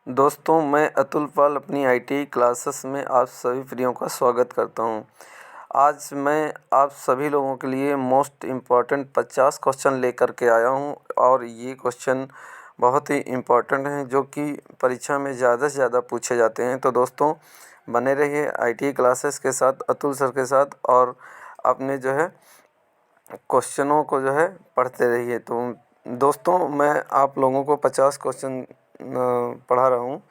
दोस्तों, मैं अतुल पाल अपनी आईटीआई क्लासेस में आप सभी प्रियों का स्वागत करता हूं। आज मैं आप सभी लोगों के लिए मोस्ट इम्पॉर्टेंट 50 क्वेश्चन लेकर के आया हूं और ये क्वेश्चन बहुत ही इम्पॉर्टेंट हैं जो कि परीक्षा में ज़्यादा से ज़्यादा पूछे जाते हैं। तो दोस्तों, बने रहिए आईटीआई क्लासेस के साथ, अतुल सर के साथ, और अपने जो है क्वेश्चनों को जो है पढ़ते रहिए। तो दोस्तों, मैं आप लोगों को 50 क्वेश्चन पढ़ा रहा हूँ।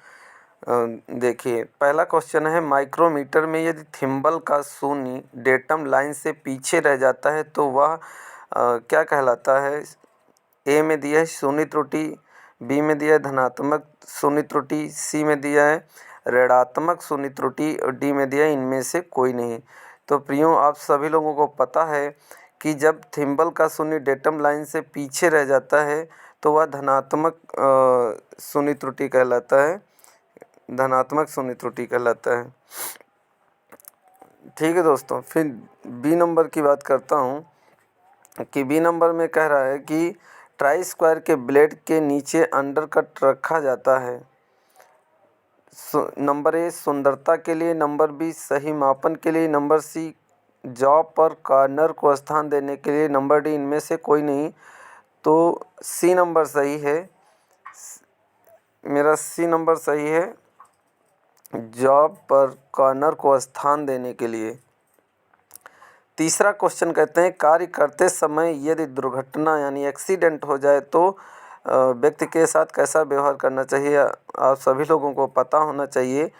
देखिए, पहला क्वेश्चन है, माइक्रोमीटर में यदि थिम्बल का शून्य डेटम लाइन से पीछे रह जाता है तो वह क्या कहलाता है। ए में दिया है शून्य त्रुटि, बी में दिया है धनात्मक शून्य त्रुटि, सी में दिया है ऋणात्मक शून्य त्रुटि और डी में दिया है इनमें से कोई नहीं। तो प्रियों, आप सभी लोगों को पता है कि जब थिम्बल का शून्य डेटम लाइन से पीछे रह जाता है तो वह धनात्मक शून्य त्रुटि कहलाता है, धनात्मक शून्य त्रुटि कहलाता है। ठीक है दोस्तों, फिर बी नंबर की बात करता हूँ कि बी नंबर में कह रहा है कि ट्राई स्क्वायर के ब्लेड के नीचे अंडरकट रखा जाता है। नंबर ए सुंदरता के लिए, नंबर बी सही मापन के लिए, नंबर सी जॉब पर कॉर्नर को स्थान देने के लिए, नंबर डी इनमें से कोई नहीं। तो सी नंबर सही है, मेरा सी नंबर सही है, जॉब पर कॉर्नर को स्थान देने के लिए। तीसरा क्वेश्चन कहते हैं, कार्य करते समय यदि दुर्घटना यानी एक्सीडेंट हो जाए तो व्यक्ति के साथ कैसा व्यवहार करना चाहिए। आप सभी लोगों को पता होना चाहिए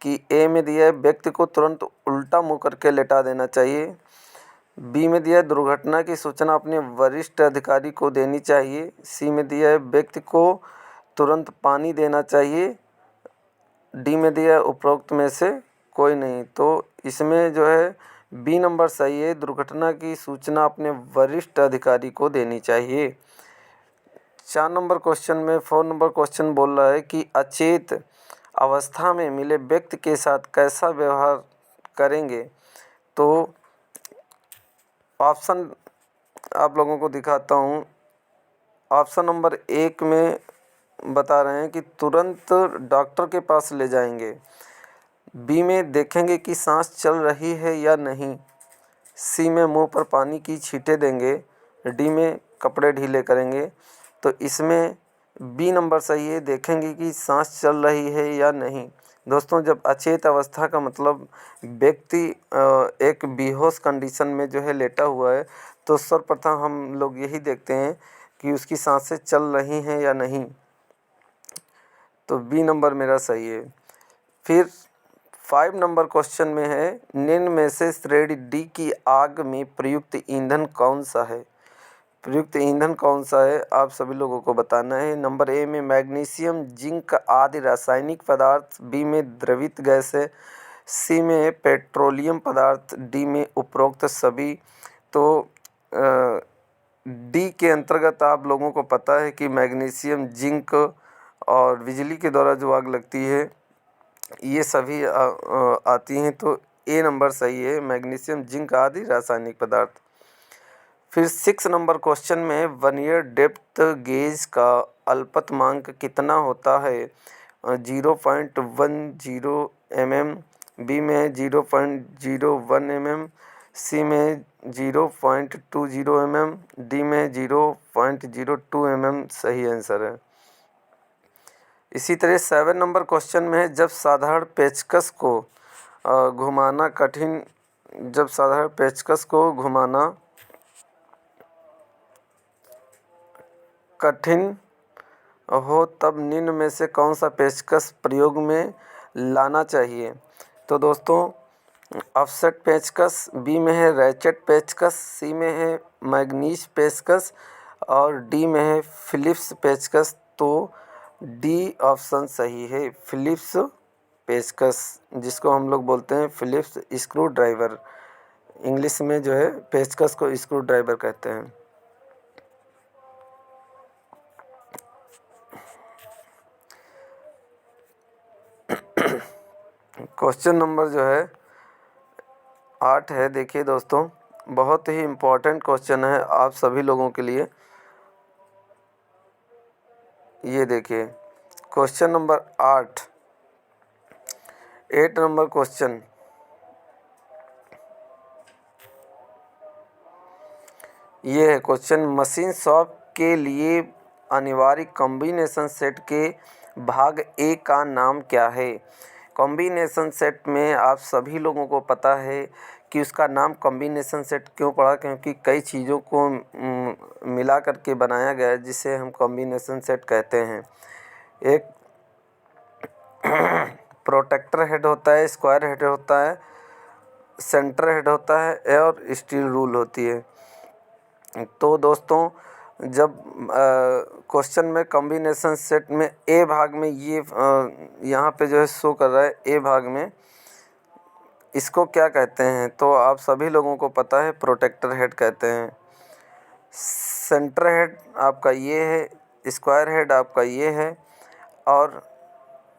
कि ए में दिया है व्यक्ति को तुरंत उल्टा मुँह करके लेटा देना चाहिए, बी में दिया है दुर्घटना की सूचना अपने वरिष्ठ अधिकारी को देनी चाहिए, सी में दिया है व्यक्ति को तुरंत पानी देना चाहिए, डी में दिया है उपरोक्त में से कोई नहीं। तो इसमें जो है बी नंबर सही है, दुर्घटना की सूचना अपने वरिष्ठ अधिकारी को देनी चाहिए। 4 नंबर क्वेश्चन में 4 नंबर क्वेश्चन बोल रहा है कि अचेत अवस्था में मिले व्यक्ति के साथ कैसा व्यवहार करेंगे। तो ऑप्शन आप लोगों को दिखाता हूँ। ऑप्शन नंबर 1 में बता रहे हैं कि तुरंत डॉक्टर के पास ले जाएंगे, बी में देखेंगे कि सांस चल रही है या नहीं, सी में मुंह पर पानी की छींटे देंगे, डी में कपड़े ढीले करेंगे। तो इसमें बी नंबर सही है, देखेंगे कि सांस चल रही है या नहीं। दोस्तों, जब अचेत अवस्था का मतलब व्यक्ति एक बेहोश कंडीशन में जो है लेटा हुआ है तो सर्वप्रथम हम लोग यही देखते हैं कि उसकी सांसें चल रही हैं या नहीं। तो बी नंबर मेरा सही है। फिर 5 नंबर क्वेश्चन में है, निम्न में से श्रेणी डी की आग में प्रयुक्त ईंधन कौन सा है। प्रयुक्त ईंधन कौन सा है आप सभी लोगों को बताना है। नंबर ए में मैग्नीशियम, जिंक आदि रासायनिक पदार्थ, बी में द्रवित गैस है, सी में पेट्रोलियम पदार्थ, डी में उपरोक्त सभी। तो डी के अंतर्गत आप लोगों को पता है कि मैग्नीशियम, जिंक और बिजली के द्वारा जो आग लगती है ये सभी आती हैं। तो ए नंबर सही है, मैग्नीशियम, जिंक आदि रासायनिक पदार्थ। फिर 6 नंबर क्वेश्चन में वर्नियर डेप्थ गेज का अल्पतमांक कितना होता है। 0.10 mm, बी में 0.01 mm, सी में 0.20 mm, डी में 0.02 mm सही आंसर है। इसी तरह 7 नंबर क्वेश्चन में है, जब साधारण पेचकस को घुमाना कठिन जब साधारण पेचकस को घुमाना कठिन हो तब निम्न में से कौन सा पेचकस प्रयोग में लाना चाहिए। तो दोस्तों, ऑफसेट पेचकस, बी में है रैचेट पेचकस, सी में है मैग्नीज पेचकस और डी में है फिलिप्स पेचकस। तो डी ऑप्शन सही है, फिलिप्स पेचकस, जिसको हम लोग बोलते हैं फिलिप्स स्क्रू ड्राइवर। इंग्लिश में जो है पेचकस को स्क्रू ड्राइवर कहते हैं। क्वेश्चन नंबर जो है 8 है। देखिए दोस्तों, बहुत ही इम्पोर्टेंट क्वेश्चन है आप सभी लोगों के लिए। ये देखिए, क्वेश्चन नंबर 8 नंबर क्वेश्चन, ये है क्वेश्चन, मशीन शॉप के लिए अनिवार्य कॉम्बिनेशन सेट के भाग ए का नाम क्या है। कॉम्बिनेशन सेट में आप सभी लोगों को पता है कि उसका नाम कॉम्बिनेशन सेट क्यों पड़ा, क्योंकि कई चीज़ों को मिला करके बनाया गया है, जिसे हम कॉम्बिनेशन सेट कहते हैं। एक प्रोटेक्टर हेड होता है, स्क्वायर हेड होता है, सेंटर हेड होता है और स्टील रूल होती है। तो दोस्तों, जब क्वेश्चन में कॉम्बिनेशन सेट में ए भाग में ये यहाँ पे जो है शो कर रहा है, ए भाग में इसको क्या कहते हैं, तो आप सभी लोगों को पता है प्रोटेक्टर हेड कहते हैं। सेंटर हेड आपका ये है, स्क्वायर हेड आपका ये है और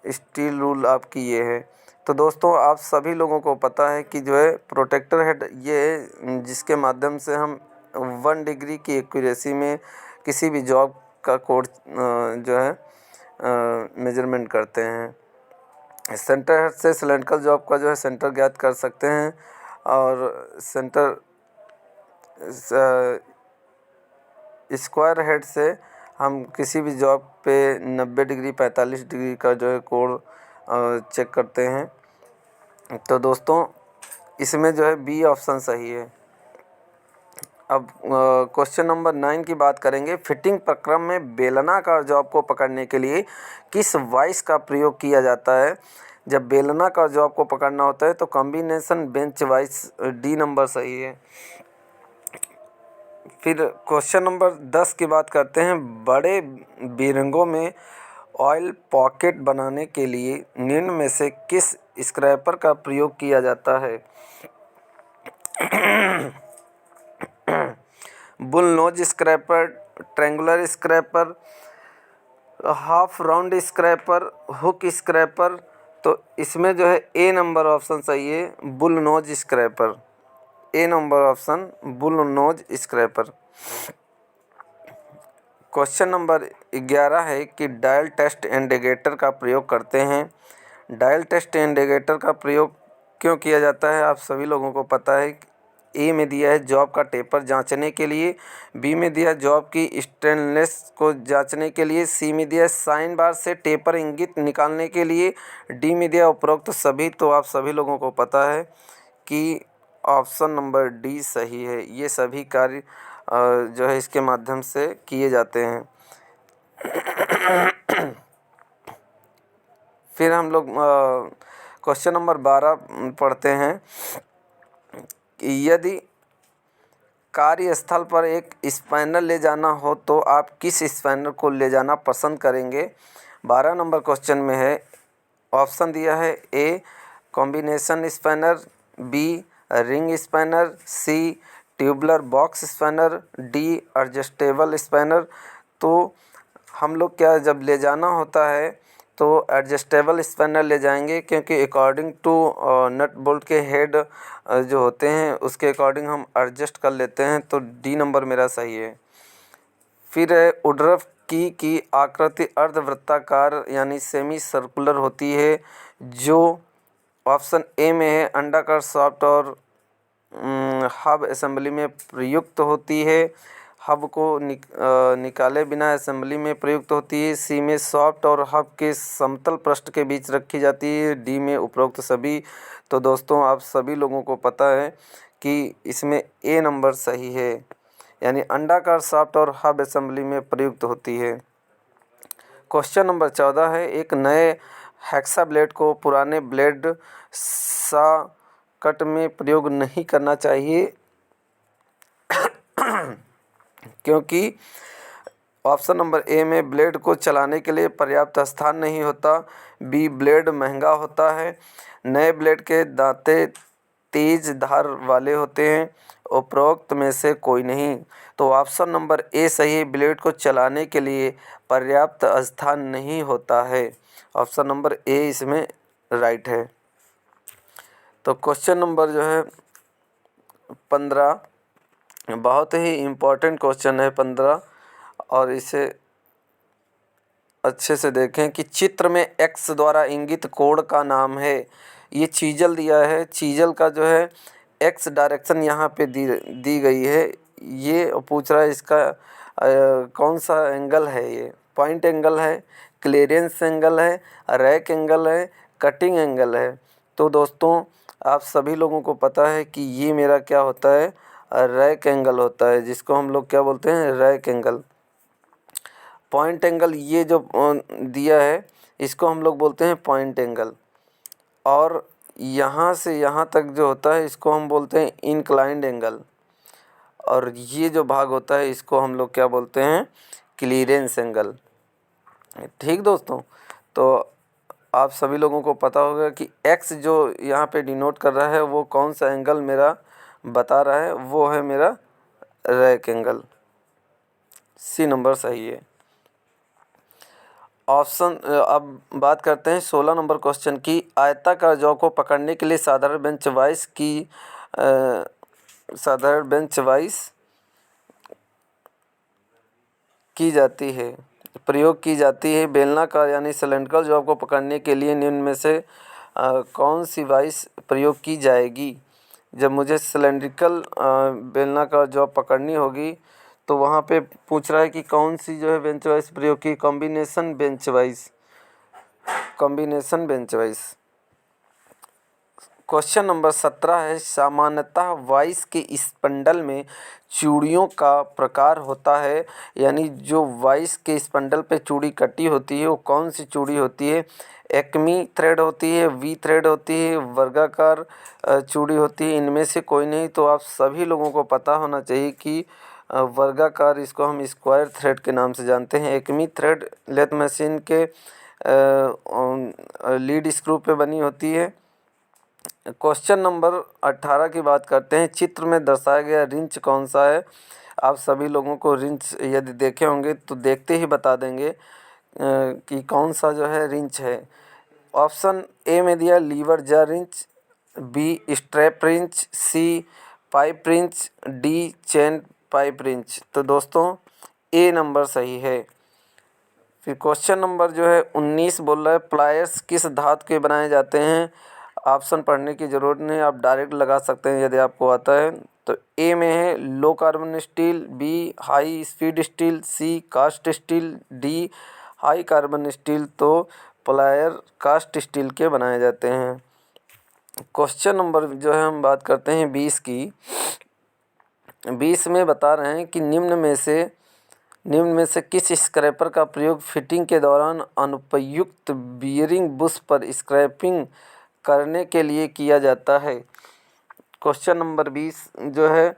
स्टील रूल आपकी ये है। तो दोस्तों, आप सभी लोगों को पता है कि जो है प्रोटेक्टर हेड ये है जिसके माध्यम से हम 1 डिग्री की एक्यूरेसी में किसी भी जॉब का कोड जो है मेजरमेंट करते हैं। सेंटर हेड से सिलेंड्रिकल जॉब का जो है सेंटर ज्ञात कर सकते हैं और सेंटर स्क्वायर हेड से हम किसी भी जॉब पे 90 डिग्री 45 डिग्री का जो है कोण चेक करते हैं। तो दोस्तों, इसमें जो है बी ऑप्शन सही है। अब क्वेश्चन नंबर 9 की बात करेंगे। फिटिंग प्रक्रम में बेलनाकार जॉब को पकड़ने के लिए किस वाइस का प्रयोग किया जाता है। जब बेलनाकार जॉब को पकड़ना होता है तो combination bench vice D number सही है। फिर क्वेश्चन नंबर 10 की बात करते हैं। बड़े बीरंगों में ऑयल पॉकेट बनाने के लिए निम्न में से किस स्क्रैपर का प्रयोग किया जाता है। Bull nose scraper, triangular scraper, half round scraper, hook scraper. तो इसमें जो है ए नंबर ऑप्शन सही है, bull nose scraper. A number option bull nose scraper. Question number 11 है कि डायल टेस्ट इंडिकेटर का प्रयोग करते हैं। डायल टेस्ट इंडिकेटर का प्रयोग क्यों किया जाता है, आप सभी लोगों को पता है। ए में दिया है जॉब का टेपर जांचने के लिए, बी में दिया है जॉब की स्टेनलेस को जांचने के लिए, सी में दिया है साइन बार से टेपर इंगित निकालने के लिए, डी में दिया उपरोक्त सभी। तो आप सभी लोगों को पता है कि ऑप्शन नंबर डी सही है। ये सभी कार्य जो है इसके माध्यम से किए जाते हैं। फिर हम लोग क्वेश्चन नंबर 12 पढ़ते हैं कि यदि कार्यस्थल पर एक स्पैनर ले जाना हो तो आप किस स्पैनर को ले जाना पसंद करेंगे। 12 नंबर क्वेश्चन में है, ऑप्शन दिया है A combination spanner, B ring spanner, C tubular box spanner, D adjustable spanner. तो हम लोग क्या जब ले जाना होता है तो एडजस्टेबल स्पैनर ले जाएंगे, क्योंकि अकॉर्डिंग टू नट बोल्ट के हेड जो होते हैं उसके अकॉर्डिंग हम एडजस्ट कर लेते हैं। तो डी नंबर मेरा सही है। फिर है वुडरुफ की आकृति अर्धवृत्ताकार यानी सेमी सर्कुलर होती है, जो ऑप्शन ए में है अंडाकार शाफ्ट और हब असेंबली में प्रयुक्त होती है, हब को निकाले बिना असेंबली में प्रयुक्त होती है, सी में सॉफ्ट और हब के समतल पृष्ठ के बीच रखी जाती है, डी में उपरोक्त सभी। तो दोस्तों, आप सभी लोगों को पता है कि इसमें ए नंबर सही है, यानी अंडाकार शाफ्ट और हब असेंबली में प्रयुक्त होती है। क्वेश्चन नंबर 14 है, एक नए हेक्सा ब्लेड को पुराने ब्लेड कट में प्रयोग नहीं करना चाहिए, क्योंकि ऑप्शन नंबर ए में ब्लेड को चलाने के लिए पर्याप्त स्थान नहीं होता, बी ब्लेड महंगा होता है, नए ब्लेड के दांते तेज धार वाले होते हैं, उपरोक्त में से कोई नहीं। तो ऑप्शन नंबर ए सही है, ब्लेड को चलाने के लिए पर्याप्त स्थान नहीं होता है। ऑप्शन नंबर ए इसमें राइट है। तो क्वेश्चन नंबर जो है 15 बहुत ही इम्पोर्टेंट क्वेश्चन है 15, और इसे अच्छे से देखें कि चित्र में एक्स द्वारा इंगित कोण का नाम है। ये चीजल दिया है, चीजल का जो है एक्स डायरेक्शन यहाँ पे दी गई है। ये पूछ रहा है इसका कौन सा एंगल है। ये पॉइंट एंगल है, क्लीयरेंस एंगल है, रैक एंगल है, कटिंग एंगल है। तो दोस्तों आप सभी लोगों को पता है कि ये मेरा क्या होता है, रैक एंगल होता है, जिसको हम लोग क्या बोलते हैं, रैक एंगल। पॉइंट एंगल ये जो दिया है इसको हम लोग बोलते हैं पॉइंट एंगल। और यहाँ से यहाँ तक जो होता है इसको हम बोलते हैं इंक्लाइंड एंगल। और ये जो भाग होता है इसको हम लोग क्या बोलते हैं, क्लीयरेंस एंगल। ठीक दोस्तों, तो आप सभी लोगों को पता होगा कि एक्स जो यहाँ पे डिनोट कर रहा है वो कौन सा एंगल मेरा बता रहा है, वो है मेरा रैक एंगल। सी नंबर सही है ऑप्शन। अब बात करते हैं 16 नंबर क्वेश्चन की। आयताकार जौ को पकड़ने के लिए साधारण बेंच वाइज प्रयोग की जाती है। बेलनाकार यानी सिलेंड्रिकल जॉब को पकड़ने के लिए निम्न में से कौन सी वाइस प्रयोग की जाएगी। जब मुझे सिलेंड्रिकल बेलनाकार जॉब पकड़नी होगी तो वहाँ पे पूछ रहा है कि कौन सी जो है बेंच वाइस प्रयोग की, combination bench vice. Question number 17 है, सामान्यतः वाइस के स्पंडल में चूड़ियों का प्रकार होता है, यानी जो वाइस के स्पंडल पे चूड़ी कटी होती है वो कौन सी चूड़ी होती है। एक्मी थ्रेड होती है, वी थ्रेड होती है, वर्गाकार चूड़ी होती है। इनमें से कोई नहीं। तो आप सभी लोगों को पता होना चाहिए कि वर्गाकार, इसको हम स्क्वायर थ्रेड के नाम से जानते हैं। एक्मी थ्रेड लेथ मशीन के लीड स्क्रू पे बनी होती है। क्वेश्चन नंबर 18 की बात करते हैं। चित्र में दर्शाया गया रिंच कौन सा है। आप सभी लोगों को रिंच यदि देखे होंगे तो देखते ही बता देंगे कि कौन सा जो है रिंच है। ऑप्शन ए में दिया lever jaw wrench, B strap wrench, C pipe wrench, D chain pipe wrench. तो दोस्तों ए नंबर सही है। फिर क्वेश्चन नंबर जो है 19 बोल रहा है, प्लायर्स किस धातु के बनाए जाते हैं। ऑप्शन पढ़ने की ज़रूरत नहीं, आप डायरेक्ट लगा सकते हैं यदि आपको आता है। तो ए में है low carbon steel, B high speed steel, C cast steel, D high carbon steel. तो प्लायर कास्ट स्टील के बनाए जाते हैं। क्वेश्चन नंबर जो है हम बात करते हैं 20 की। 20 में बता रहे हैं कि निम्न में से किस स्क्रैपर का प्रयोग फिटिंग के दौरान अनुपयुक्त बियरिंग बुश पर स्क्रैपिंग करने के लिए किया जाता है। क्वेश्चन नंबर 20 जो है,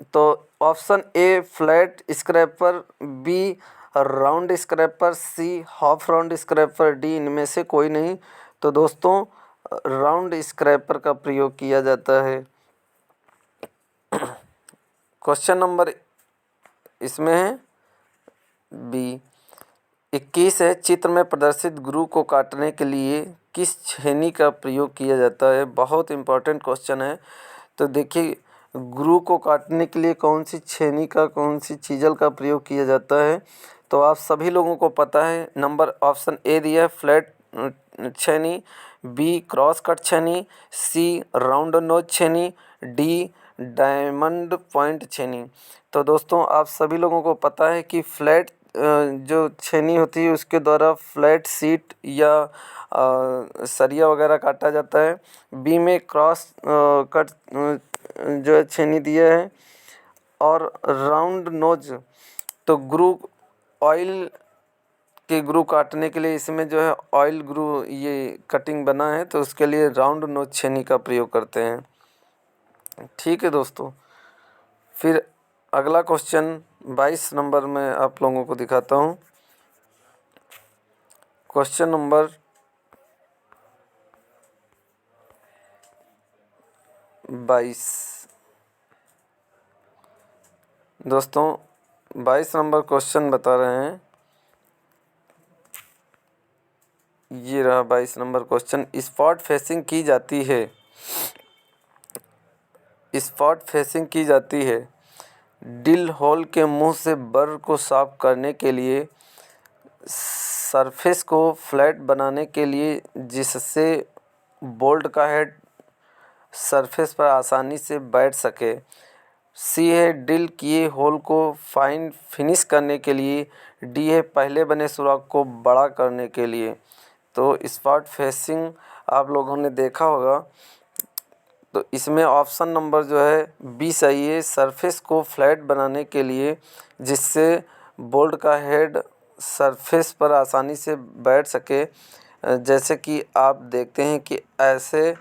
तो option A flat scraper, B round scraper, C half round scraper, D इनमें से कोई नहीं। तो दोस्तों राउंड स्क्रैपर का प्रयोग किया जाता है। क्वेश्चन नंबर इसमें है बी। 21 है, चित्र में प्रदर्शित ग्रू को काटने के लिए किस छेनी का प्रयोग किया जाता है। बहुत इंपॉर्टेंट क्वेश्चन है। तो देखिए ग्रू को काटने के लिए कौन सी छेनी का, कौन सी चीजल का प्रयोग किया जाता है। तो आप सभी लोगों को पता है। नंबर ऑप्शन ए दिया है फ्लैट छेनी, बी क्रॉस कट छेनी, सी राउंड नोज छेनी, डी डायमंड पॉइंट छेनी। तो दोस्तों आप सभी लोगों को पता है कि फ्लैट जो छेनी होती है उसके द्वारा फ्लैट सीट या सरिया वगैरह काटा जाता है। बी में क्रॉस कट जो है छेनी दिया है। और राउंड नोज तो ग्रू ऑयल के ग्रू काटने के लिए इसमें जो है ऑयल ग्रू ये कटिंग बना है, तो उसके लिए राउंड नोज छेनी का प्रयोग करते हैं। ठीक है दोस्तों, फिर अगला क्वेश्चन 22 नंबर में आप लोगों को दिखाता हूँ। क्वेश्चन नंबर 22 दोस्तों 22 नंबर क्वेश्चन बता रहे हैं। ये रहा 22 नंबर क्वेश्चन। स्पॉट फेसिंग की जाती है। ड्रिल होल के मुंह से बर को साफ करने के लिए सरफेस को फ्लैट बनाने के लिए जिससे बोल्ट का हेड सरफेस पर आसानी से बैठ सके। सी है ड्रिल किए होल को फाइन फिनिश करने के लिए। डी है पहले बने सुराख को बड़ा करने के लिए। तो स्पॉट फेसिंग आप लोगों ने देखा होगा, तो इसमें ऑप्शन नंबर जो है बी सही है, सरफेस को फ्लैट बनाने के लिए जिससे बोल्ट का हेड सरफेस पर आसानी से बैठ सके। जैसे कि आप देखते हैं कि ऐसे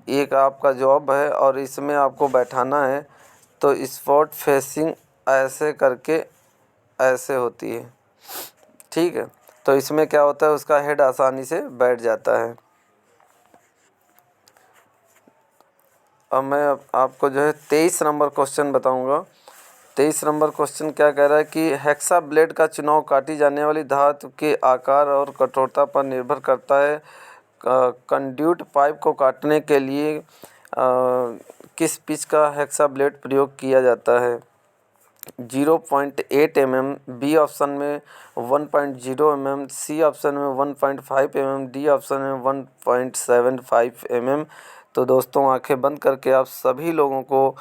एक आपका जॉब है और इसमें आपको बैठाना है, तो स्पॉट फेसिंग ऐसे करके ऐसे होती है, ठीक है। तो इसमें क्या होता है, उसका हेड आसानी से बैठ जाता है। अब मैं आपको जो है 23 नंबर क्वेश्चन बताऊंगा। 23 नंबर क्वेश्चन क्या कह रहा है कि हेक्सा ब्लेड का चुनाव काटी जाने वाली धातु के आकार और कठोरता पर निर्भर करता है। कंड्यूट पाइप को काटने के लिए किस पिच का हेक्सा ब्लेड प्रयोग किया जाता है। 0.8 mm, बी ऑप्शन में 1.0 mm, सी ऑप्शन में 1.5 mm, डी ऑप्शन में 1.75 mm। तो दोस्तों आंखें बंद करके आप सभी लोगों को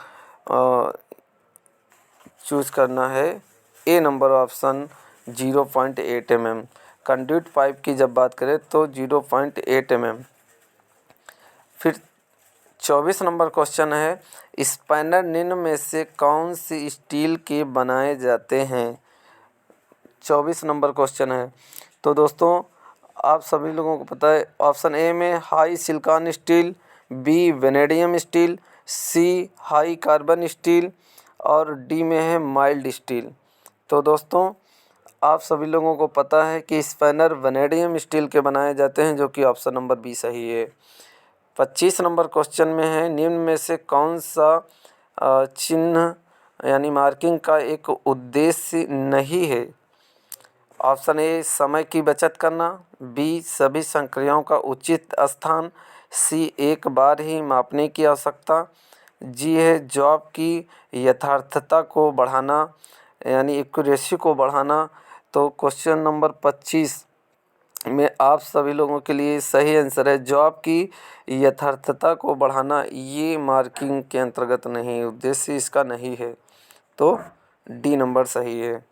चूज़ करना है A number option 0.8 mm। Conduit pipe की जब बात करें तो 0.8 mm। फिर 24 नंबर क्वेश्चन है, स्पैनर निम्न में से कौन सी स्टील के बनाए जाते हैं। 24 नंबर क्वेश्चन है। तो दोस्तों आप सभी लोगों को पता है, ऑप्शन ए में high silicon steel, B vanadium steel, C high carbon steel और डी में है माइल्ड स्टील। तो दोस्तों आप सभी लोगों को पता है कि स्पैनर वेनेडियम स्टील के बनाए जाते हैं, जो कि ऑप्शन नंबर बी सही है। 25 नंबर क्वेश्चन में है, निम्न में से कौन सा चिन्ह यानी मार्किंग का एक उद्देश्य नहीं है। ऑप्शन ए समय की बचत करना, बी सभी संक्रियाओं का उचित स्थान, सी एक बार ही मापने की आवश्यकता, जी है जॉब की यथार्थता को बढ़ाना यानी एक्यूरेसी को बढ़ाना। तो क्वेश्चन नंबर 25 में आप सभी लोगों के लिए सही आंसर है जॉब की यथार्थता को बढ़ाना। ये मार्किंग के अंतर्गत नहीं, उद्देश्य इसका नहीं है, तो डी नंबर सही है।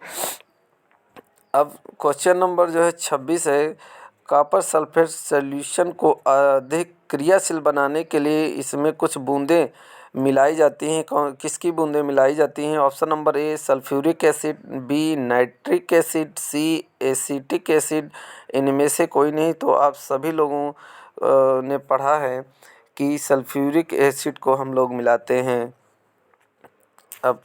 अब क्वेश्चन नंबर जो है 26 है, कॉपर सल्फेट सॉल्यूशन को अधिक क्रियाशील बनाने के लिए इसमें कुछ बूंदें मिलाई जाती हैं। किसकी बूंदें मिलाई जाती हैं। Option number A sulphuric acid, B nitric acid, C acetic acid, इनमें से कोई नहीं। तो आप सभी लोगों ने पढ़ा है कि सल्फ्यूरिक एसिड को हम लोग मिलाते हैं। अब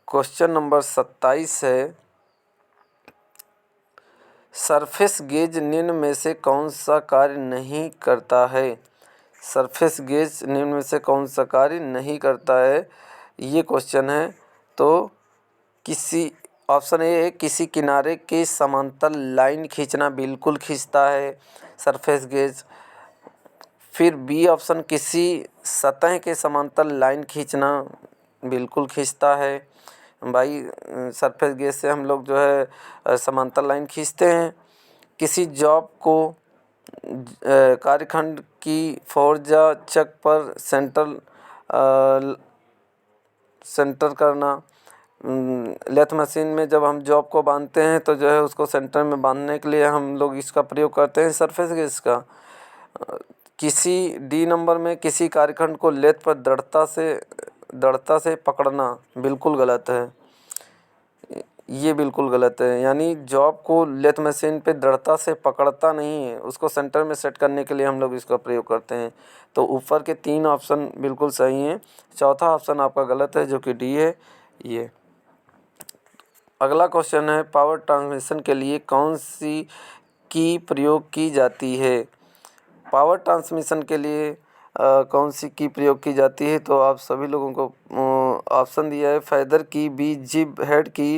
क्वेश्चन नंबर 27 है, सरफेस गेज निम्न में से कौन सा कार्य नहीं करता है। सरफेस गेज निम्न में से कौन सा कार्य नहीं करता है, ये क्वेश्चन है। तो किसी ऑप्शन ए है किसी किनारे के समांतर लाइन खींचना, बिल्कुल खींचता है सरफेस गेज। फिर बी ऑप्शन किसी सतह के समांतर लाइन खींचना, बिल्कुल खींचता है भाई। सरफेस गेज से हम लोग जो है समांतर लाइन खींचते हैं। किसी जॉब को कार्यखंड की फोर्जा चक पर सेंटर करना। लेथ मशीन में जब हम जॉब को बांधते हैं तो जो है उसको सेंटर में बांधने के लिए हम लोग इसका प्रयोग करते हैं सरफेस गेज का। किसी डी नंबर में किसी कार्यखंड को लेथ पर दृढ़ता से पकड़ना, बिल्कुल गलत है, ये बिल्कुल गलत है। यानी जॉब को लेथ मशीन पे दृढ़ता से पकड़ता नहीं है, उसको सेंटर में सेट करने के लिए हम लोग इसका प्रयोग करते हैं। तो ऊपर के 3 ऑप्शन बिल्कुल सही हैं, चौथा ऑप्शन आपका गलत है जो कि डी है ये। अगला क्वेश्चन है, पावर ट्रांसमिशन के लिए कौन सी की प्रयोग की जाती है। पावर ट्रांसमिशन के लिए कौन सी की प्रयोग की जाती है। तो आप सभी लोगों को ऑप्शन दिया है, फेदर की, बी जिब हेड की,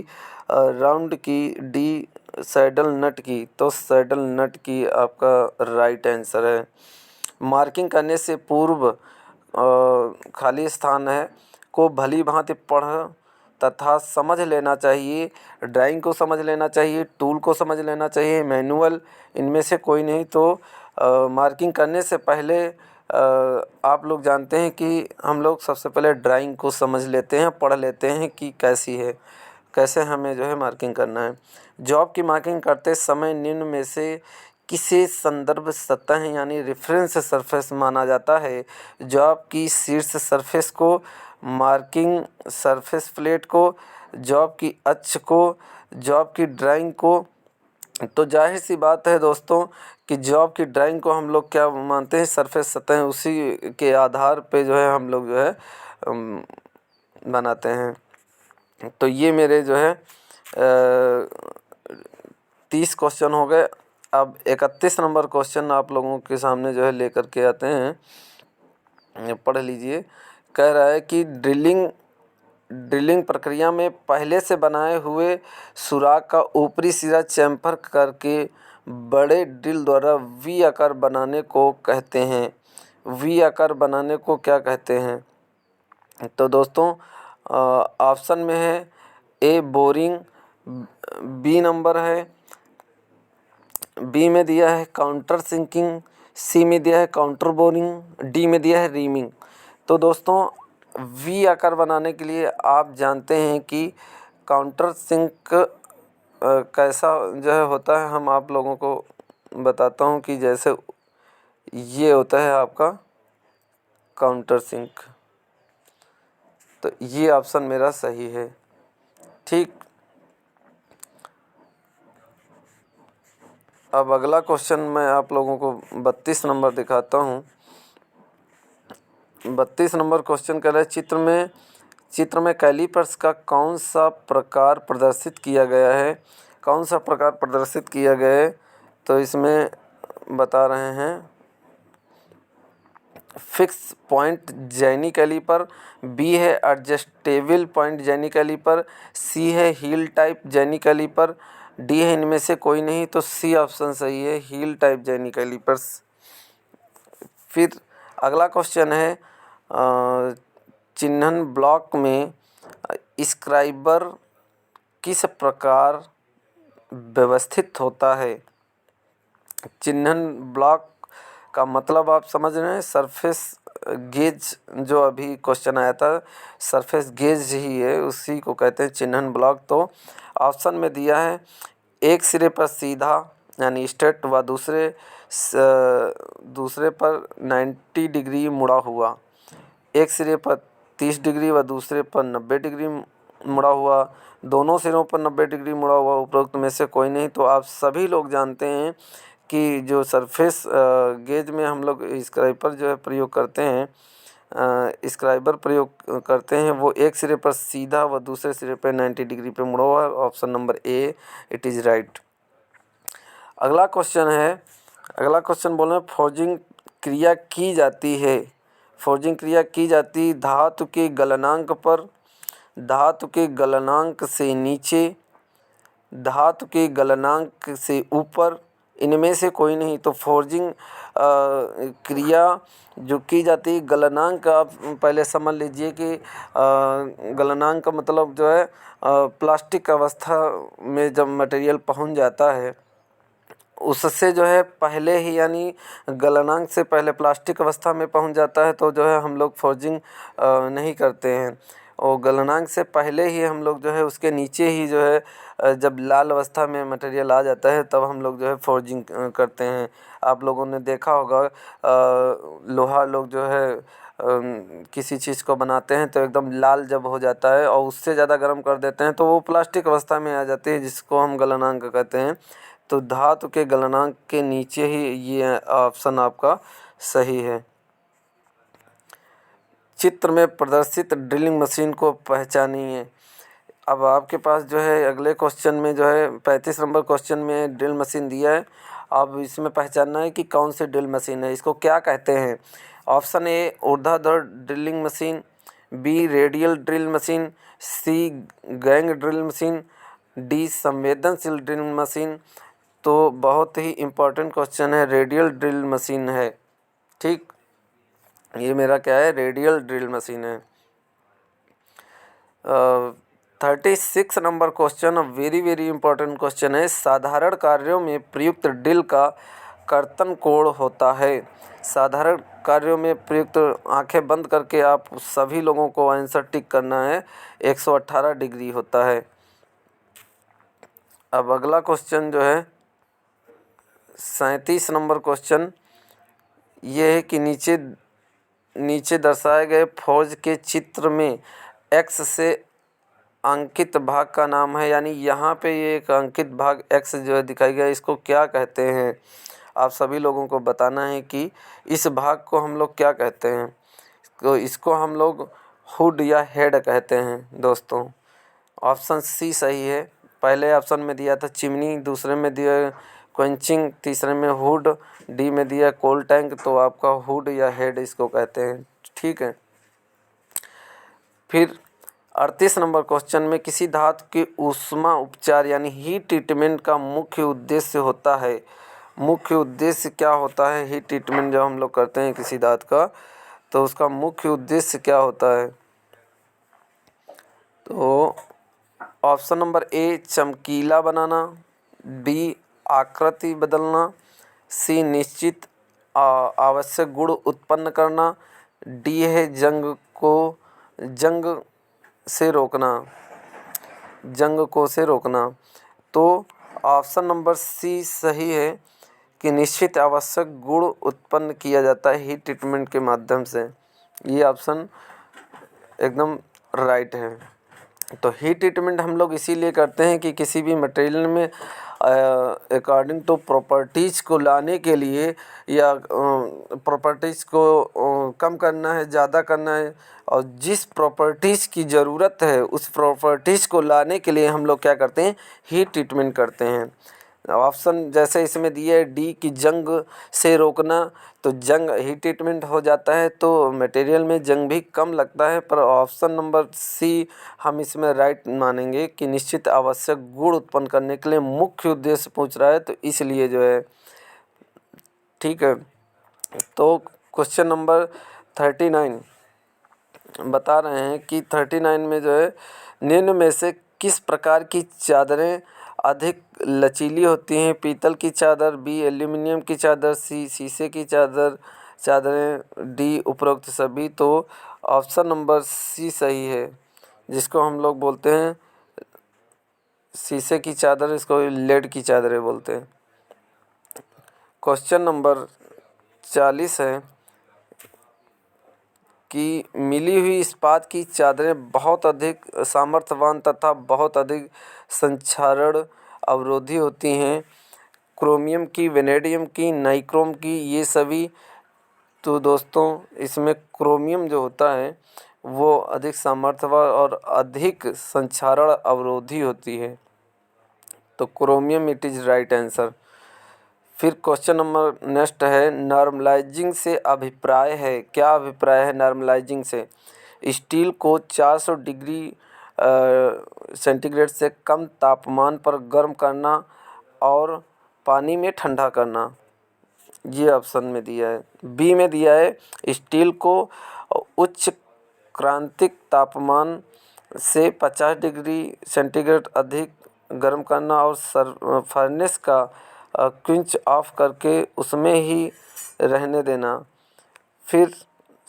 राउंड की, डी सैडल नट की। तो सैडल नट की आपका राइट आंसर है। मार्किंग करने से पूर्व खाली स्थान है को भली भांति तथा समझ लेना चाहिए। ड्राइंग को समझ लेना चाहिए, टूल को समझ लेना चाहिए, मैनुअल, इनमें से कोई नहीं। तो मार्किंग करने से पहले आप लोग जानते हैं कि हम लोग सबसे पहले ड्राइंग को समझ लेते हैं, पढ़ लेते हैं कि कैसी है, कैसे हमें जो है मार्किंग करना है। जॉब की मार्किंग करते समय निम्न में से किसे संदर्भ सतह यानी रेफरेंस सरफेस माना जाता है? जॉब की शीर्ष सरफेस को, मार्किंग सरफेस प्लेट को, जॉब की अक्ष को, जॉब की ड्राइंग को। तो जाहिर सी बात है दोस्तों कि जॉब की ड्राइंग को हम लोग क्या मानते हैं, सरफेस सतह, उसी के आधार पे जो है हम लोग जो है बनाते हैं। तो ये मेरे जो है 30 क्वेश्चन हो गए। अब 31 नंबर क्वेश्चन आप लोगों के सामने जो है लेकर के आते हैं, पढ़ लीजिए। कह रहा है कि ड्रिलिंग प्रक्रिया में पहले से बनाए हुए सुराख का ऊपरी सिरा चैम्फर करके बड़े ड्रिल द्वारा वी आकार बनाने को कहते हैं। वी आकार बनाने को क्या कहते हैं? तो दोस्तों ऑप्शन में है ए बोरिंग, बी नंबर है, बी में दिया है काउंटर सिंकिंग, सी में दिया है काउंटर बोरिंग, डी में दिया है रीमिंग। तो दोस्तों वी आकार बनाने के लिए आप जानते हैं कि काउंटर सिंक कैसा जो है होता है, हम आप लोगों को बताता हूँ कि जैसे ये होता है आपका काउंटर सिंक। तो ये ऑप्शन मेरा सही है। ठीक, अब अगला क्वेश्चन मैं आप लोगों को 32 नंबर दिखाता हूँ। 32 नंबर क्वेश्चन कह रहा है चित्र में कैलिपर्स का कौन सा प्रकार प्रदर्शित किया गया है? कौन सा प्रकार प्रदर्शित किया गया है? तो इसमें बता रहे हैं फिक्स पॉइंट जैनी कैलिपर, बी है एडजस्टेबल पॉइंट जैनी कैलिपर, सी है हील टाइप जैनी कैलिपर, डी है इनमें से कोई नहीं। तो सी ऑप्शन सही है, हील टाइप जैनी कैलिपर्स। फिर अगला क्वेश्चन है चिन्हन ब्लॉक में स्क्राइबर किस प्रकार व्यवस्थित होता है? चिन्हन ब्लॉक का मतलब आप समझ रहे हैं, सरफेस गेज, जो अभी क्वेश्चन आया था सरफेस गेज ही है, उसी को कहते हैं चिन्हन ब्लॉक। तो ऑप्शन में दिया है एक सिरे पर सीधा यानी स्ट्रेट व दूसरे पर 90 डिग्री मुड़ा हुआ, एक सिरे पर 30 डिग्री व दूसरे पर 90 डिग्री मुड़ा हुआ, दोनों सिरों पर 90 डिग्री मुड़ा हुआ, उपरोक्त में से कोई नहीं। तो आप सभी लोग जानते हैं कि जो सरफेस गेज में हम लोग स्क्राइबर जो है प्रयोग करते हैं, स्क्राइबर प्रयोग करते हैं, वो एक सिरे पर सीधा व दूसरे सिरे पर 90 डिग्री पे मुड़ा हुआ है। Option number A it is right. अगला क्वेश्चन बोल रहे हैं फोर्जिंग क्रिया की जाती है। फोर्जिंग क्रिया की जाती धातु के गलनांक पर, धातु के गलनांक से नीचे, धातु के गलनांक से ऊपर, इनमें से कोई नहीं। तो फोर्जिंग क्रिया जो की जाती है, गलनांक आप पहले समझ लीजिए कि गलनांक का मतलब जो है प्लास्टिक अवस्था में जब मटेरियल पहुंच जाता है उससे जो है पहले ही, यानी गलनांक से पहले प्लास्टिक अवस्था में पहुंच जाता है तो जो है हम लोग फोर्जिंग नहीं करते हैं। और गलनांक से पहले ही हम लोग जो है उसके नीचे ही जो है जब लाल अवस्था में मटेरियल आ जाता है तब हम लोग जो है फोर्जिंग करते हैं। आप लोगों ने देखा होगा लोहा लोग जो है किसी चीज़ को बनाते हैं तो एकदम लाल जब हो जाता है और उससे ज़्यादा गर्म कर देते हैं तो वो प्लास्टिक अवस्था में आ जाती है, जिसको हम गलनांक कहते हैं। तो धातु के गलनांक के नीचे ही ये ऑप्शन आपका सही है। चित्र में प्रदर्शित ड्रिलिंग मशीन को पहचानिए। अब आपके पास जो है अगले क्वेश्चन में जो है 35 नंबर क्वेश्चन में ड्रिल मशीन दिया है। अब इसमें पहचानना है कि कौन सी ड्रिल मशीन है, इसको क्या कहते हैं। ऑप्शन ए ऊर्ध्वाधर drilling machine, B radial drill machine, C gang drill machine, D संवेदनशील ड्रिल मशीन। तो बहुत ही इम्पोर्टेंट क्वेश्चन है, रेडियल ड्रिल मशीन है। ठीक, ये मेरा क्या है, रेडियल ड्रिल मशीन है। 36 number question very very important question है। साधारण कार्यों में प्रयुक्त डिल का कर्तन कोण होता है। साधारण कार्यों में प्रयुक्त, आंखें बंद करके आप सभी लोगों को आंसर टिक करना है, 118 डिग्री होता है। अब अगला क्वेश्चन जो है 37 नंबर क्वेश्चन ये है कि नीचे दर्शाए गए फौज के चित्र में एक्स से अंकित भाग का नाम है, यानी यहाँ पे ये एक अंकित भाग एक्स जो है दिखाई गया, इसको क्या कहते हैं? आप सभी लोगों को बताना है कि इस भाग को हम लोग क्या कहते हैं। तो इसको हम लोग हुड या हेड कहते हैं दोस्तों। ऑप्शन सी सही है। पहले ऑप्शन में दिया था चिमनी, दूसरे में दिया क्वेंचिंग, तीसरे में हुड, डी में दिया कोल टैंक, तो आपका हुड या हेड इसको कहते हैं। ठीक है। फिर 38 नंबर क्वेश्चन में किसी धातु के ऊष्मा उपचार यानी हीट ट्रीटमेंट का मुख्य उद्देश्य होता है। मुख्य उद्देश्य क्या होता है? हीट ट्रीटमेंट जब हम लोग करते हैं किसी धातु का, तो उसका मुख्य उद्देश्य क्या होता है? तो ऑप्शन नंबर ए चमकीला बनाना, बी आकृति बदलना, सी निश्चित आवश्यक गुण उत्पन्न करना, डी है जंग से रोकना। तो ऑप्शन नंबर सी सही है कि निश्चित आवश्यक गुण उत्पन्न किया जाता है हीट ट्रीटमेंट के माध्यम से। ये ऑप्शन एकदम राइट है। तो हीट ट्रीटमेंट हम लोग इसीलिए करते हैं कि किसी भी मटेरियल में अकॉर्डिंग टू प्रॉपर्टीज़ को लाने के लिए या प्रॉपर्टीज़ को कम करना है, ज़्यादा करना है, और जिस प्रॉपर्टीज़ की ज़रूरत है उस प्रॉपर्टीज़ को लाने के लिए हम लोग क्या करते हैं? हीट ट्रीटमेंट करते हैं। ऑप्शन जैसे इसमें दिए डी की जंग से रोकना, तो जंग हीट ट्रीटमेंट हो जाता है तो मटेरियल में जंग भी कम लगता है। पर ऑप्शन नंबर सी हम इसमें राइट मानेंगे कि निश्चित आवश्यक गुण उत्पन्न करने के लिए मुख्य उद्देश्य पूछ रहा है, तो इसलिए जो है ठीक है। तो क्वेश्चन नंबर 39 बता रहे हैं कि 39 में जो है निम्न में से किस प्रकार की चादरें अधिक लचीली होती हैं? पीतल की चादर, बी एल्यूमिनियम की चादर, सी शीशे की चादरें, डी उपरोक्त सभी। तो ऑप्शन नंबर सी सही है, जिसको हम लोग बोलते हैं शीशे की चादर, इसको लेड की चादरें बोलते हैं। क्वेश्चन नंबर 40 है कि मिली हुई इस्पात की चादरें बहुत अधिक सामर्थ्यवान तथा बहुत अधिक संक्षारण अवरोधी होती हैं। क्रोमियम की, वेनेडियम की, नाइक्रोम की, ये सभी। तो दोस्तों इसमें क्रोमियम जो होता है वो अधिक सामर्थ्यवान और अधिक संक्षारण अवरोधी होती है। तो chromium it is right answer. फिर क्वेश्चन नंबर नेक्स्ट है नॉर्मलाइजिंग से अभिप्राय है। क्या अभिप्राय है नॉर्मलाइजिंग से? स्टील को 400 डिग्री सेंटीग्रेड से कम तापमान पर गर्म करना और पानी में ठंडा करना। ये ऑप्शन में दिया है। बी में दिया है स्टील को उच्च क्रांतिक तापमान से 50 डिग्री सेंटीग्रेड अधिक गर्म करना और फर्नेस का क्विंच ऑफ करके उसमें ही रहने देना। फिर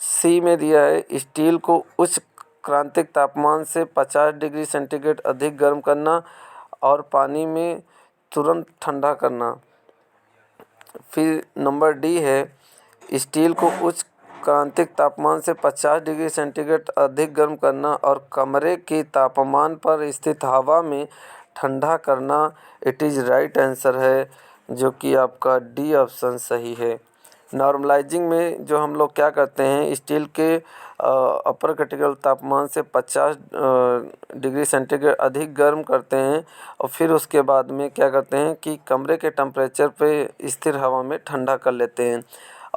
सी में दिया है स्टील को उच्च क्रांतिक तापमान से 50 डिग्री सेंटीग्रेड अधिक गर्म करना और पानी में तुरंत ठंडा करना। फिर नंबर डी है स्टील को उच्च क्रांतिक तापमान से 50 डिग्री सेंटीग्रेड अधिक गर्म करना और कमरे के तापमान पर स्थित हवा में ठंडा करना। इट इज़ राइट आंसर है, जो कि आपका डी ऑप्शन सही है। नॉर्मलाइजिंग में जो हम लोग क्या करते हैं, स्टील के अपर क्रिटिकल तापमान से 50 डिग्री सेंटीग्रेड अधिक गर्म करते हैं और फिर उसके बाद में क्या करते हैं कि कमरे के टेम्परेचर पे स्थिर हवा में ठंडा कर लेते हैं।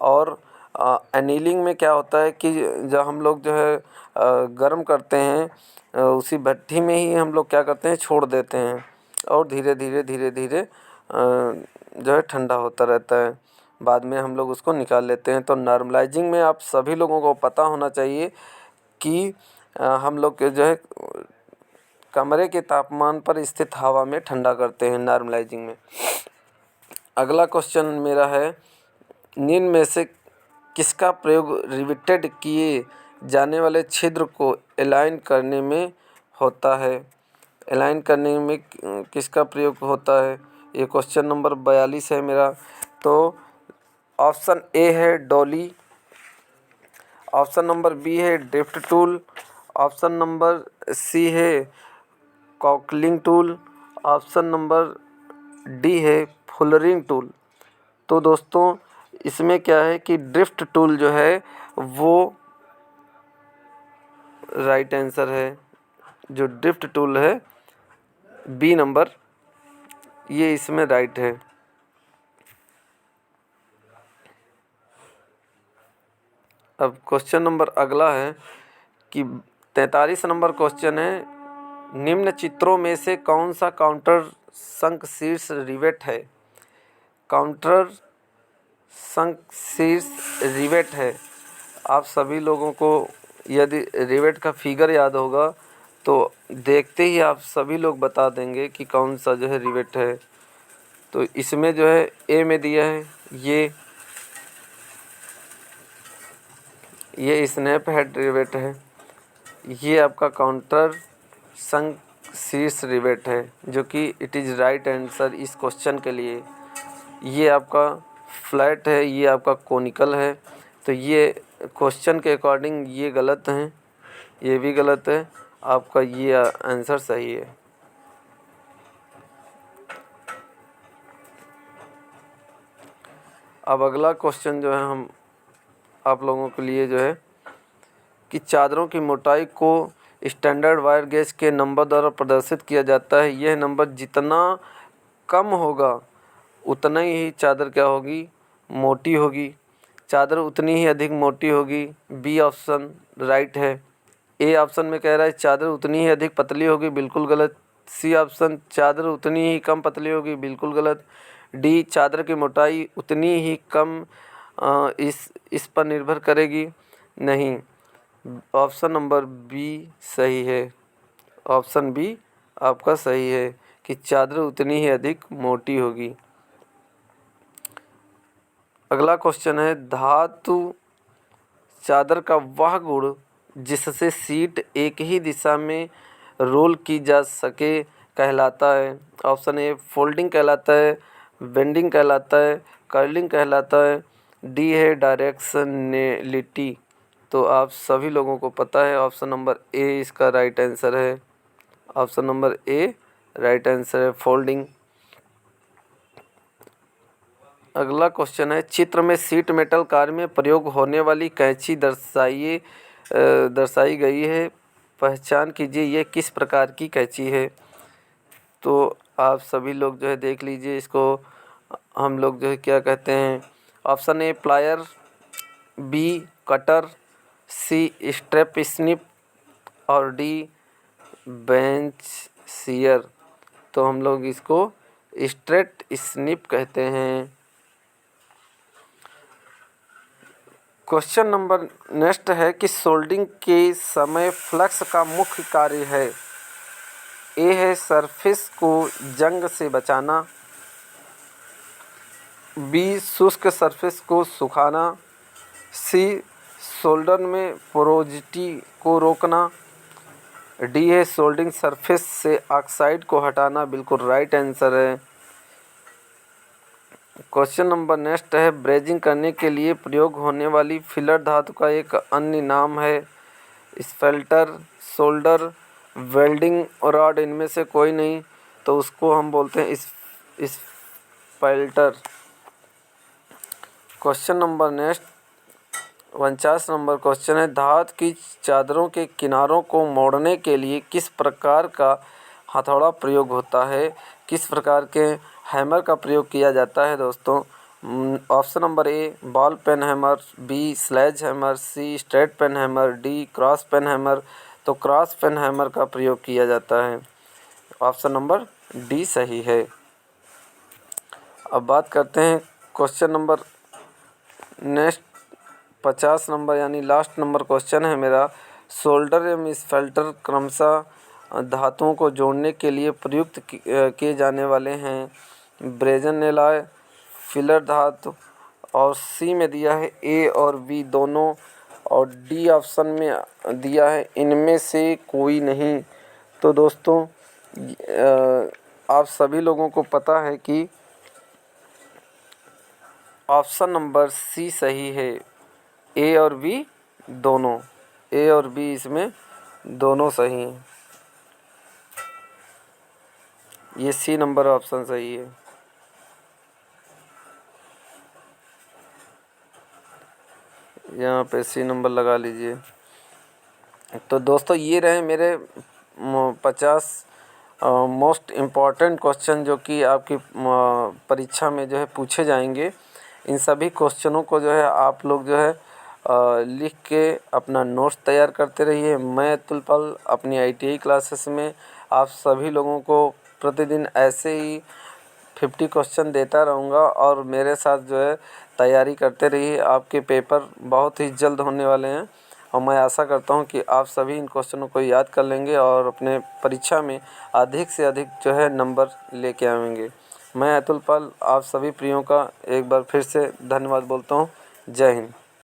और एनीलिंग में क्या होता है कि जब हम लोग जो है गर्म करते हैं उसी भट्ठी में ही हम लोग क्या करते हैं छोड़ देते हैं और धीरे धीरे जो है ठंडा होता रहता है, बाद में हम लोग उसको निकाल लेते हैं। तो नॉर्मलाइजिंग में आप सभी लोगों को पता होना चाहिए कि हम लोग के जो है कमरे के तापमान पर स्थित हवा में ठंडा करते हैं, नॉर्मलाइजिंग में। अगला क्वेश्चन मेरा है, निम्न में से किसका प्रयोग रिवेटेड किए जाने वाले छिद्र को अलाइन करने में होता है? अलाइन करने में किसका प्रयोग होता है? ये क्वेश्चन नंबर 42 है मेरा। तो ऑप्शन ए है डॉली, ऑप्शन नंबर बी है drift tool, option number C है caulking tool, option number D है फुलरिंग टूल। तो दोस्तों इसमें क्या है कि ड्रिफ्ट टूल जो है वो राइट आंसर है। जो ड्रिफ्ट टूल है बी नंबर, ये इसमें राइट है। अब क्वेश्चन नंबर अगला है कि 43 नंबर क्वेश्चन है, निम्न चित्रों में से कौन सा काउंटर संक शीर्ष रिवेट है? काउंटर संक शीर्ष रिवेट है। आप सभी लोगों को यदि रिवेट का फिगर याद होगा तो देखते ही आप सभी लोग बता देंगे कि कौन सा जो है रिवेट है। तो इसमें जो है ए में दिया है ये स्नैप हेड रिवेट है। ये आपका काउंटर संक शीर्ष रिवेट है, जो कि इट इज़ राइट आंसर इस क्वेश्चन के लिए। ये आपका फ्लैट है, ये आपका कोनिकल है। तो ये क्वेश्चन के अकॉर्डिंग ये गलत हैं, ये भी गलत है, आपका ये आंसर सही है। अब अगला क्वेश्चन जो है हम आप लोगों के लिए जो है कि चादरों की मोटाई को स्टैंडर्ड वायर गेज के नंबर द्वारा प्रदर्शित किया जाता है। यह नंबर जितना कम होगा उतना ही चादर क्या होगी, मोटी होगी। चादर उतनी ही अधिक मोटी होगी, बी ऑप्शन राइट है। ए ऑप्शन में कह रहा है चादर उतनी ही अधिक पतली होगी, बिल्कुल गलत। सी ऑप्शन चादर उतनी ही कम पतली होगी, बिल्कुल गलत। डी चादर की मोटाई उतनी ही कम इस पर निर्भर करेगी, नहीं। ऑप्शन नंबर बी सही है। ऑप्शन बी आपका सही है कि चादर उतनी ही अधिक मोटी होगी। अगला क्वेश्चन है, धातु चादर का वह गुण जिससे सीट एक ही दिशा में रोल की जा सके कहलाता है। ऑप्शन ए फोल्डिंग कहलाता है, बेंडिंग कहलाता है, कर्लिंग कहलाता है, डी है डायरेक्शनलिटी। तो आप सभी लोगों को पता है ऑप्शन नंबर ए इसका राइट आंसर है। ऑप्शन नंबर ए राइट आंसर है, फोल्डिंग। अगला क्वेश्चन है, चित्र में सीट मेटल कार्य में प्रयोग होने वाली कैंची दर्शाई गई है, पहचान कीजिए ये किस प्रकार की कैंची है। तो आप सभी लोग जो है देख लीजिए, इसको हम लोग जो है क्या कहते हैं। Option A plier, B cutter, C strap snip और डी बेंच सीयर। तो हम लोग इसको स्ट्रेट स्निप कहते हैं। क्वेश्चन नंबर नेक्स्ट है कि सोल्डिंग के समय फ्लक्स का मुख्य कार्य है। ए है सरफेस को जंग से बचाना, बी शुष्क सरफेस को सुखाना, सी सोल्डर में पोरोसिटी को रोकना, डी है सोल्डिंग सरफेस से ऑक्साइड को हटाना। बिल्कुल राइट आंसर है। क्वेश्चन नंबर नेक्स्ट है, ब्रेजिंग करने के लिए प्रयोग होने वाली फिलर धातु का एक अन्य नाम है स्पेल्टर, सोल्डर, वेल्डिंग रॉड। इनमें से कोई नहीं, तो उसको हम बोलते हैं spelter. Question number next 49 number question है, धातु की चादरों के किनारों को मोड़ने के लिए किस प्रकार का हथौड़ा प्रयोग होता है? किस प्रकार के हैमर का प्रयोग किया जाता है दोस्तों? Option number A ball peen hammer, B sledge hammer, C straight peen hammer, D cross peen hammer. तो क्रॉस पेन हैमर का प्रयोग किया जाता है। ऑप्शन नंबर डी सही है। अब बात करते हैं क्वेश्चन नंबर नेक्स्ट 50 नंबर यानी लास्ट नंबर क्वेश्चन है मेरा, सोल्डर एवं स्पेल्टर क्रमशः धातुओं को जोड़ने के लिए प्रयुक्त किए जाने वाले हैं ब्रेजन एलॉय, फिलर धातु। और सी में दिया है ए और बी दोनों, और डी ऑप्शन में दिया है इनमें से कोई नहीं। तो दोस्तों आप सभी लोगों को पता है कि ऑप्शन नंबर सी सही है, ए और बी दोनों, ए और बी इसमें दोनों सही हैं। ये सी नंबर ऑप्शन सही है। यहाँ पे सी नंबर लगा लीजिए। तो दोस्तों ये रहे मेरे 50 मोस्ट इम्पॉर्टेंट क्वेश्चन जो कि आपकी परीक्षा में जो है पूछे जाएंगे। इन सभी क्वेश्चनों को जो है आप लोग जो है लिख के अपना नोट्स तैयार करते रहिए। मैं अतुल पाल अपनी ITI क्लासेस में आप सभी लोगों को प्रतिदिन ऐसे ही 50 क्वेश्चन देता रहूँगा, और मेरे साथ जो है तैयारी करते रहिए। आपके पेपर बहुत ही जल्द होने वाले हैं, और मैं आशा करता हूं कि आप सभी इन क्वेश्चनों को याद कर लेंगे और अपने परीक्षा में अधिक से अधिक जो है नंबर लेके आएंगे। मैं अतुल पाल आप सभी प्रियों का एक बार फिर से धन्यवाद बोलता हूं। जय हिंद।